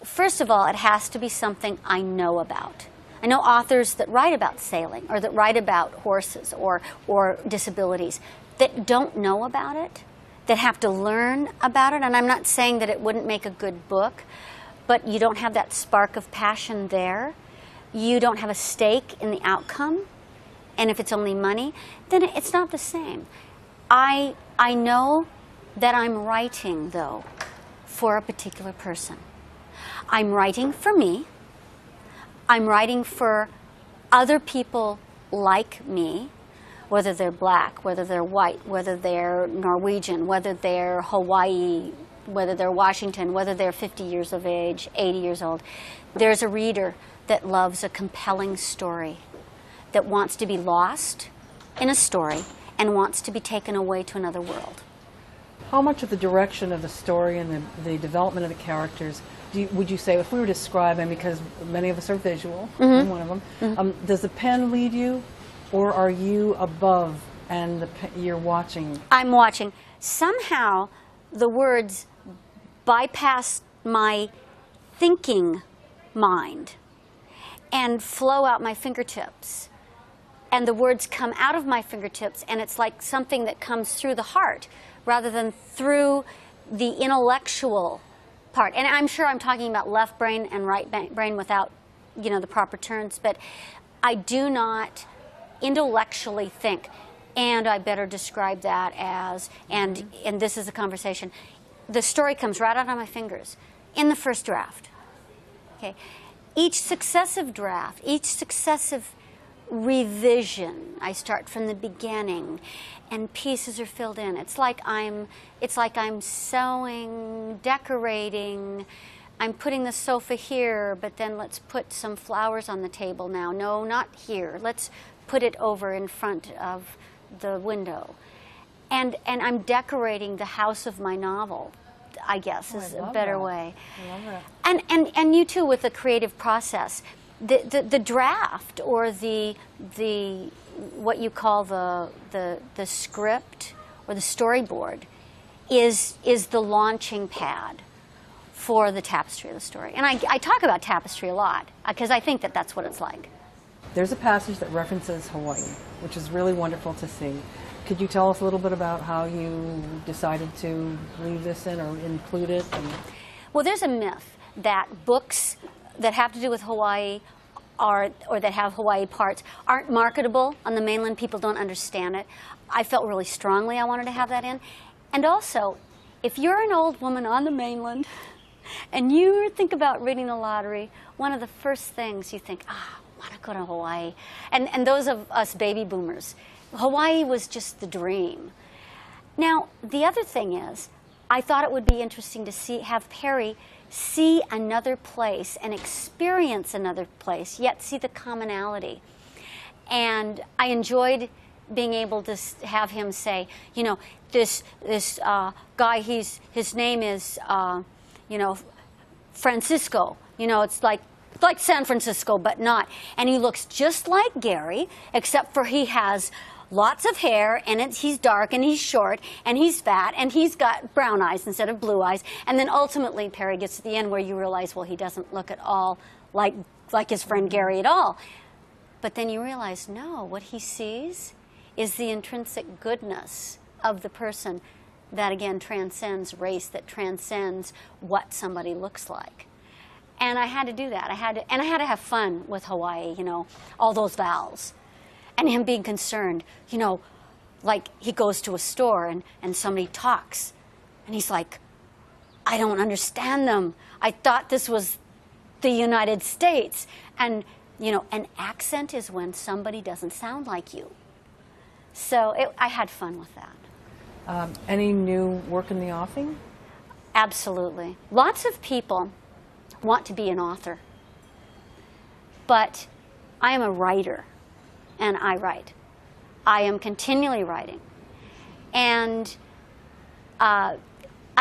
first of all, it has to be something I know about. I know authors that write about sailing or that write about horses or disabilities that don't know about it, that have to learn about it. And I'm not saying that it wouldn't make a good book, but you don't have that spark of passion there. You don't have a stake in the outcome. And if it's only money, then it's not the same. I know that I'm writing, though, for a particular person. I'm writing for me. I'm writing for other people like me, whether they're black, whether they're white, whether they're Norwegian, whether they're Hawaii, whether they're Washington, whether they're 50 years of age, 80 years old. There's a reader that loves a compelling story, that wants to be lost in a story and wants to be taken away to another world. How much of the direction of the story and the development of the characters would you say, if we were describing, because many of us are visual, I'm one of them, does the pen lead you, or are you above and you're watching? I'm watching. Somehow the words bypass my thinking mind and flow out my fingertips. And the words come out of my fingertips, and it's like something that comes through the heart rather than through the intellectual part. And I'm sure I'm talking about left brain and right brain without, you know, the proper turns, but I do not intellectually think, and I better describe that as, and this is a conversation. The story comes right out of my fingers in the first draft. Okay. Each successive draft, each successive revision, I start from the beginning, and pieces are filled in. It's like I'm sewing, decorating. I'm putting the sofa here, but then let's put some flowers on the table now. No, not here. Let's put it over in front of the window. And I'm decorating the house of my novel, I guess, is a better way. I love that. And you too, with the creative process. The draft, or the what you call the script or the storyboard, is the launching pad for the tapestry of the story. And I talk about tapestry a lot because I think that that's what it's like. There's a passage that references Hawaii, which is really wonderful to see. Could you tell us a little bit about how you decided to leave this in or include it? Well, there's a myth that books that have to do with Hawaii or that have Hawaii parts aren't marketable on the mainland. People don't understand it. I felt really strongly I wanted to have that in. And also, if you're an old woman on the mainland and you think about winning the lottery, one of the first things you think, I want to go to Hawaii. And those of us baby boomers, Hawaii was just the dream. Now, the other thing is, I thought it would be interesting to have Perry see another place and experience another place, yet see the commonality. And I enjoyed being able to have him say, you know, this guy, his name is, you know, Francisco. You know, it's like San Francisco, but not. And he looks just like Gary, except for he has lots of hair, and he's dark, and he's short, and he's fat, and he's got brown eyes instead of blue eyes. And then ultimately, Perry gets to the end where you realize, well, he doesn't look at all like his friend Gary at all. But then you realize, no, what he sees is the intrinsic goodness of the person that, again, transcends race, that transcends what somebody looks like. And I had to do that. I had to have fun with Hawaii, you know, all those vowels. And him being concerned, you know, like he goes to a store and somebody talks. And he's like, I don't understand them. I thought this was the United States. And, you know, an accent is when somebody doesn't sound like you. So I had fun with that. Any new work in the offing? Absolutely. Lots of people want to be an author. But I am a writer. And I write. I am continually writing. And I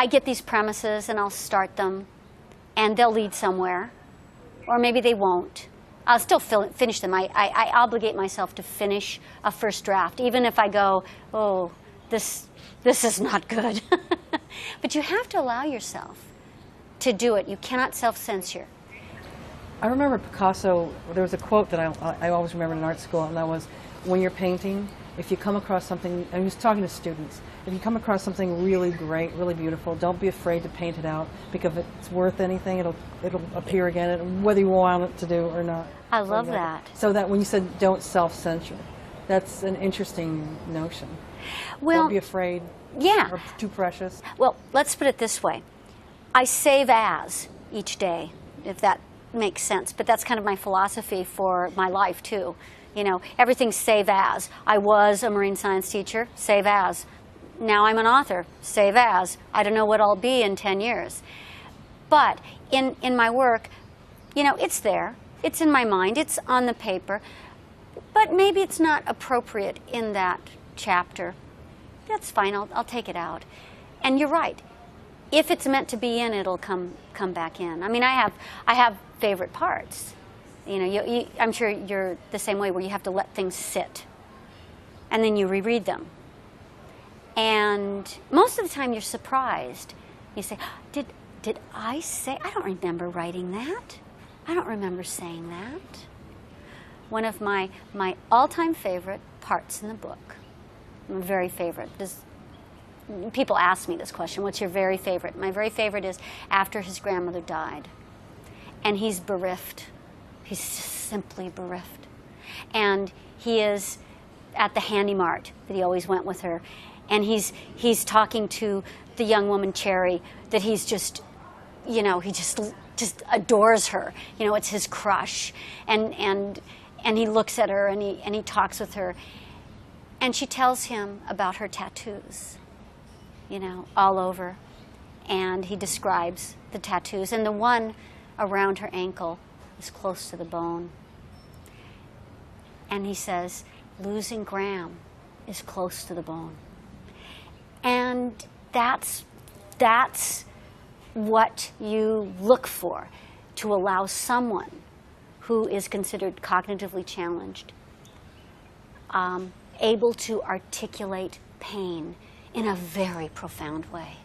get these premises and I'll start them and they'll lead somewhere. Or maybe they won't. I'll still finish them. I obligate myself to finish a first draft, even if I go, oh, this is not good. But you have to allow yourself to do it. You cannot self-censor. I remember Picasso, there was a quote that I always remember in art school, and that was, when you're painting, if you come across something, and he was talking to students, if you come across something really great, really beautiful, don't be afraid to paint it out, because if it's worth anything, it'll appear again, whether you want it to do or not. I love that. So that when you said don't self-censor, that's an interesting notion. Well, don't be afraid. Yeah. Or too precious. Well, let's put it this way. I save as each day, if that makes sense. But that's kind of my philosophy for my life, too. You know, everything's save as. I was a marine science teacher, save as. Now I'm an author, save as. I don't know what I'll be in 10 years. But in my work, you know, it's there. It's in my mind. It's on the paper. But maybe it's not appropriate in that chapter. That's fine. I'll take it out. And you're right. If it's meant to be in, it'll come back in. I mean, I have favorite parts. You know, I'm sure you're the same way, where you have to let things sit, and then you reread them. And most of the time, you're surprised. You say, "Did I say? I don't remember writing that. I don't remember saying that." One of my all-time favorite parts in the book, my very favorite. People ask me this question, what's your very favorite? My very favorite is after his grandmother died, and he's bereft. He's simply bereft. And he is at the Handy Mart that he always went with her, and he's talking to the young woman, Cherry, that he's just, you know, he just adores her. You know, it's his crush. And he looks at her, and he talks with her, and she tells him about her tattoos, you know, all over. And he describes the tattoos, and the one around her ankle is close to the bone. And he says, losing Graham is close to the bone. And that's what you look for, to allow someone who is considered cognitively challenged, able to articulate pain in a very profound way.